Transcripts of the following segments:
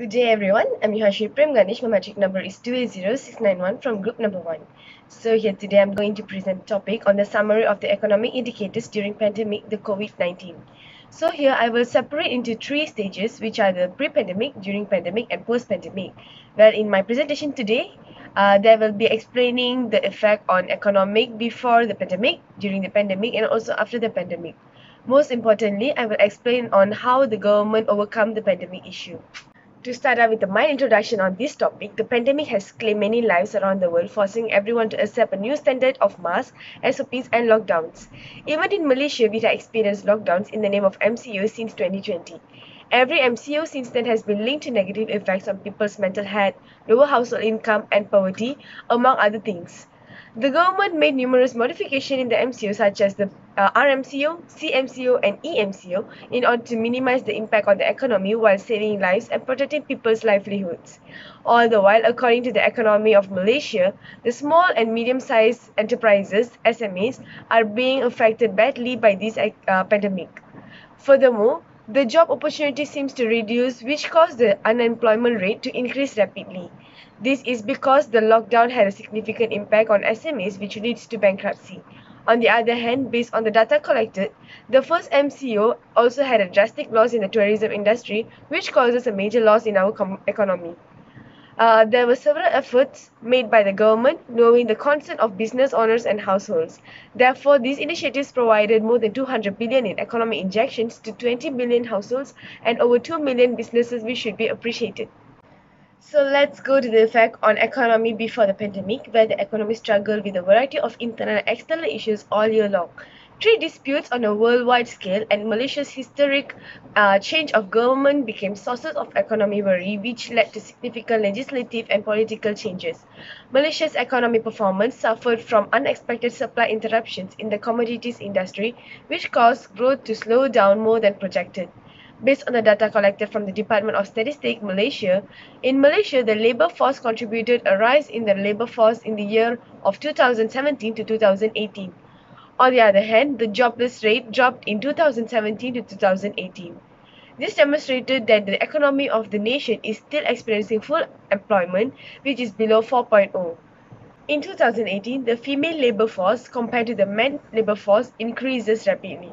Good day everyone, I'm Yuhashree Prem Ganesh. My magic number is 280691 from group number 1. So here today I'm going to present a topic on the summary of the economic indicators during pandemic, the COVID-19. So here I will separate into three stages, which are the pre-pandemic, during pandemic and post-pandemic. Well, in my presentation today, there will be explaining the effect on economic before the pandemic, during the pandemic and also after the pandemic. Most importantly, I will explain on how the government overcome the pandemic issue. To start out with my introduction on this topic, the pandemic has claimed many lives around the world, forcing everyone to accept a new standard of masks, SOPs, and lockdowns. Even in Malaysia, we have experienced lockdowns in the name of MCO since 2020. Every MCO since then has been linked to negative effects on people's mental health, lower household income, and poverty, among other things. The government made numerous modifications in the MCO such as the RMCO, CMCO and EMCO in order to minimize the impact on the economy while saving lives and protecting people's livelihoods. All the while, according to the economy of Malaysia, the small and medium-sized enterprises, SMEs, are being affected badly by this pandemic. Furthermore, the job opportunity seems to reduce, which caused the unemployment rate to increase rapidly. This is because the lockdown had a significant impact on SMEs, which leads to bankruptcy. On the other hand, based on the data collected, the first MCO also had a drastic loss in the tourism industry, which causes a major loss in our economy. There were several efforts made by the government, knowing the concern of business owners and households. Therefore, these initiatives provided more than 200 billion in economic injections to 20 million households and over 2 million businesses, which should be appreciated. So let's go to the effect on economy before the pandemic, where the economy struggled with a variety of internal and external issues all year long. Trade disputes on a worldwide scale and Malaysia's historic change of government became sources of economic worry, which led to significant legislative and political changes. Malaysia's economic performance suffered from unexpected supply interruptions in the commodities industry, which caused growth to slow down more than projected. Based on the data collected from the Department of Statistics Malaysia, in Malaysia, the labour force contributed a rise in the labour force in the year of 2017 to 2018. On the other hand, the jobless rate dropped in 2017 to 2018. This demonstrated that the economy of the nation is still experiencing full employment, which is below 4.0. In 2018, the female labour force compared to the men labour force increases rapidly.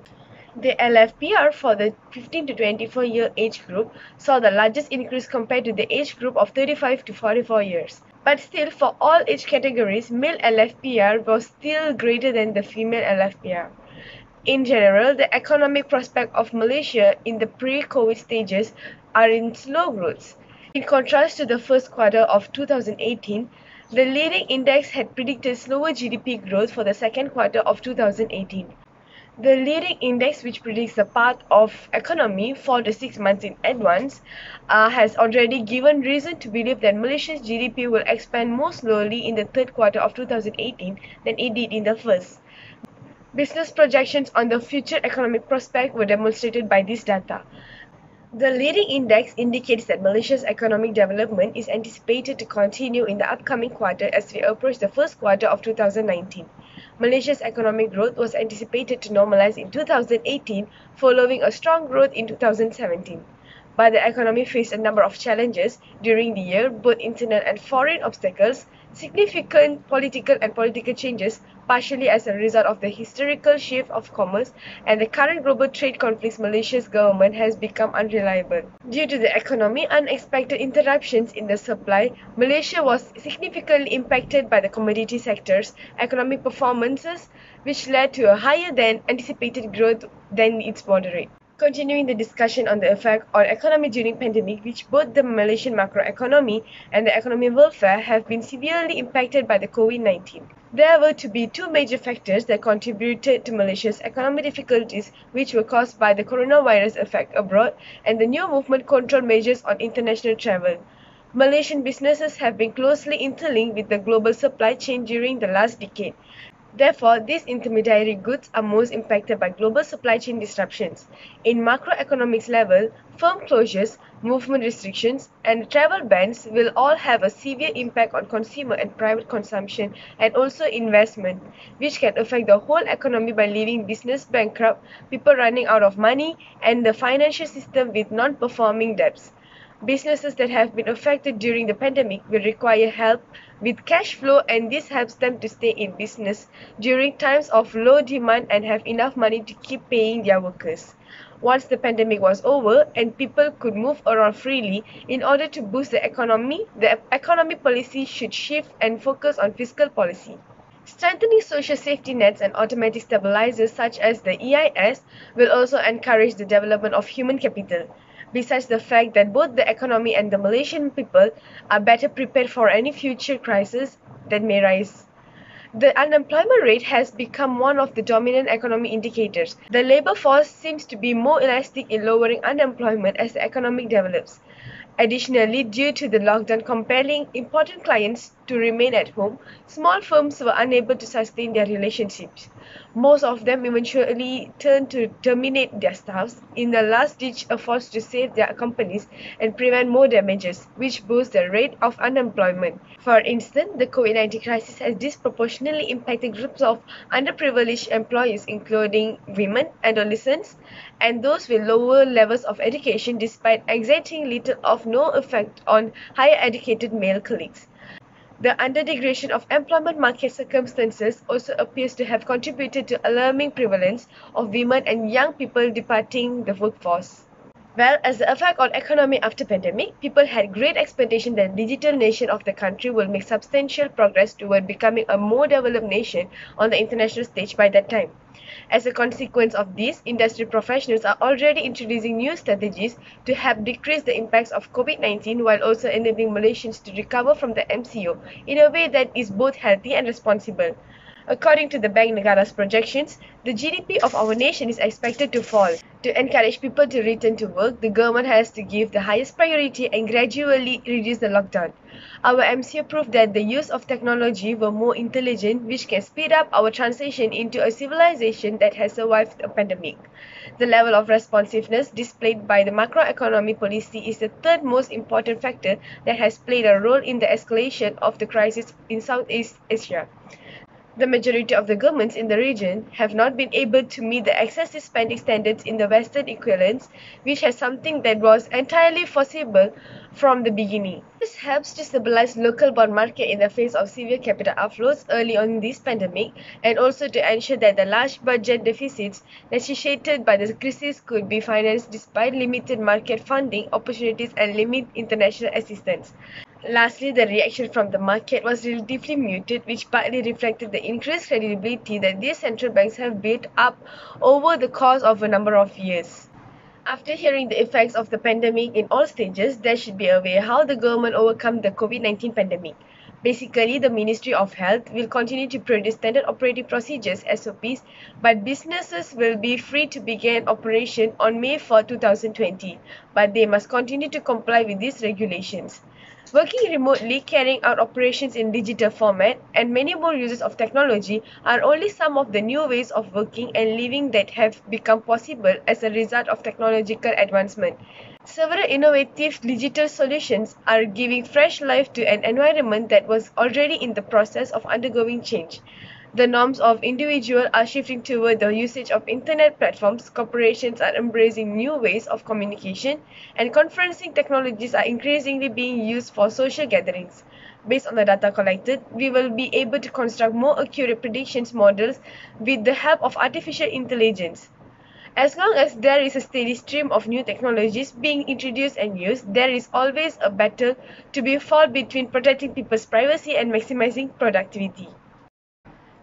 The LFPR for the 15 to 24-year age group saw the largest increase compared to the age group of 35 to 44 years. But still, for all age categories, male LFPR was still greater than the female LFPR. In general, the economic prospects of Malaysia in the pre-COVID stages are in slow growth. In contrast to the first quarter of 2018, the leading index had predicted slower GDP growth for the second quarter of 2018. The leading index, which predicts the path of economy 4 to 6 months in advance, has already given reason to believe that Malaysia's GDP will expand more slowly in the third quarter of 2018 than it did in the first. Business projections on the future economic prospect were demonstrated by this data. The leading index indicates that Malaysia's economic development is anticipated to continue in the upcoming quarter as we approach the first quarter of 2019. Malaysia's economic growth was anticipated to normalize in 2018 following a strong growth in 2017. But the economy faced a number of challenges during the year, both internal and foreign obstacles, significant political changes, partially as a result of the historical shift of commerce and the current global trade conflicts. Malaysia's government has become unreliable. Due to the economy unexpected interruptions in the supply, Malaysia was significantly impacted by the commodity sector's economic performances, which led to a higher than anticipated growth than its border rate. Continuing the discussion on the effect on economy during pandemic, which both the Malaysian macroeconomy and the economic welfare have been severely impacted by the COVID-19. There were to be two major factors that contributed to Malaysia's economic difficulties, which were caused by the coronavirus effect abroad and the new movement control measures on international travel. Malaysian businesses have been closely interlinked with the global supply chain during the last decade. Therefore, these intermediary goods are most impacted by global supply chain disruptions. In macroeconomics level, firm closures, movement restrictions, and travel bans will all have a severe impact on consumer and private consumption and also investment, which can affect the whole economy by leaving business bankrupt, people running out of money, and the financial system with non-performing debts. Businesses that have been affected during the pandemic will require help with cash flow, and this helps them to stay in business during times of low demand and have enough money to keep paying their workers. Once the pandemic was over and people could move around freely, in order to boost the economy policy should shift and focus on fiscal policy. Strengthening social safety nets and automatic stabilizers such as the EIS will also encourage the development of human capital. Besides the fact that both the economy and the Malaysian people are better prepared for any future crisis that may rise. The unemployment rate has become one of the dominant economic indicators. The labor force seems to be more elastic in lowering unemployment as the economy develops. Additionally, due to the lockdown compelling important clients to remain at home, small firms were unable to sustain their relationships. Most of them eventually turned to terminate their staffs in the last-ditch efforts to save their companies and prevent more damages, which boosts the rate of unemployment. For instance, the COVID-19 crisis has disproportionately impacted groups of underprivileged employees, including women, adolescents, and those with lower levels of education, despite exerting little or no effect on higher educated male colleagues. The under-degradation of employment market circumstances also appears to have contributed to alarming prevalence of women and young people departing the workforce. Well, as the effect on economy after pandemic, people had great expectation that the digital nation of the country will make substantial progress toward becoming a more developed nation on the international stage by that time. As a consequence of this, industry professionals are already introducing new strategies to help decrease the impacts of COVID-19 while also enabling Malaysians to recover from the MCO in a way that is both healthy and responsible. According to the Bank Negara's projections, the GDP of our nation is expected to fall. To encourage people to return to work, the government has to give the highest priority and gradually reduce the lockdown. Our MCO proved that the use of technology were more intelligent, which can speed up our transition into a civilization that has survived a pandemic. The level of responsiveness displayed by the macroeconomic policy is the third most important factor that has played a role in the escalation of the crisis in Southeast Asia. The majority of the governments in the region have not been able to meet the excessive spending standards in the Western equivalents, which is something that was entirely foreseeable from the beginning. This helps to stabilize local bond market in the face of severe capital outflows early on in this pandemic, and also to ensure that the large budget deficits necessitated by the crisis could be financed despite limited market funding opportunities and limited international assistance. Lastly, the reaction from the market was relatively muted, which partly reflected the increased credibility that these central banks have built up over the course of a number of years. After hearing the effects of the pandemic in all stages, there should be a way how the government overcome the COVID-19 pandemic. Basically, the Ministry of Health will continue to produce standard operating procedures (SOPs), but businesses will be free to begin operation on May 4, 2020, but they must continue to comply with these regulations. Working remotely, carrying out operations in digital format, and many more uses of technology are only some of the new ways of working and living that have become possible as a result of technological advancement. Several innovative digital solutions are giving fresh life to an environment that was already in the process of undergoing change. The norms of individuals are shifting toward the usage of internet platforms, corporations are embracing new ways of communication, and conferencing technologies are increasingly being used for social gatherings. Based on the data collected, we will be able to construct more accurate predictions models with the help of artificial intelligence. As long as there is a steady stream of new technologies being introduced and used, there is always a battle to be fought between protecting people's privacy and maximizing productivity.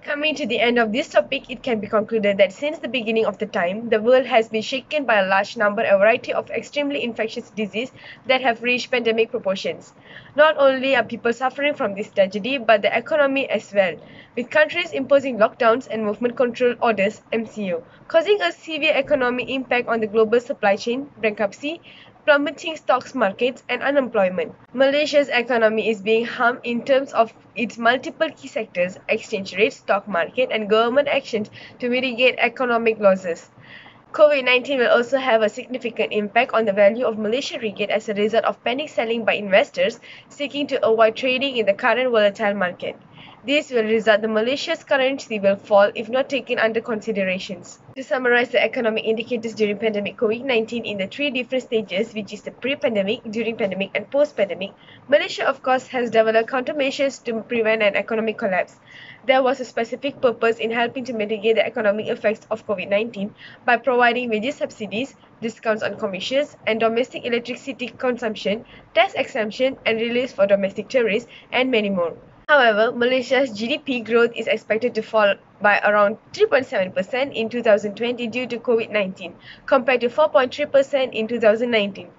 Coming to the end of this topic, it can be concluded that since the beginning of the time, the world has been shaken by a large number and variety of extremely infectious diseases that have reached pandemic proportions. Not only are people suffering from this tragedy, but the economy as well, with countries imposing lockdowns and movement control orders (MCO), causing a severe economic impact on the global supply chain, bankruptcy, plummeting stocks markets, and unemployment. Malaysia's economy is being harmed in terms of its multiple key sectors, exchange rates, stock market, and government actions to mitigate economic losses. COVID-19 will also have a significant impact on the value of Malaysian ringgit as a result of panic selling by investors seeking to avoid trading in the current volatile market. This will result in Malaysia's currency will fall if not taken under considerations. To summarize the economic indicators during pandemic COVID-19 in the three different stages, which is the pre-pandemic, during pandemic, and post-pandemic, Malaysia of course has developed countermeasures to prevent an economic collapse. There was a specific purpose in helping to mitigate the economic effects of COVID-19 by providing wages subsidies, discounts on commissions, and domestic electricity consumption, tax exemption, and reliefs for domestic tourists, and many more. However, Malaysia's GDP growth is expected to fall by around 3.7% in 2020 due to COVID-19, compared to 4.3% in 2019.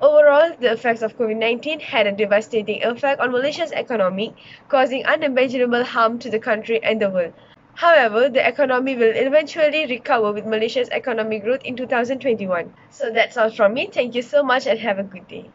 Overall, the effects of COVID-19 had a devastating effect on Malaysia's economy, causing unimaginable harm to the country and the world. However, the economy will eventually recover with Malaysia's economic growth in 2021. So that's all from me. Thank you so much and have a good day.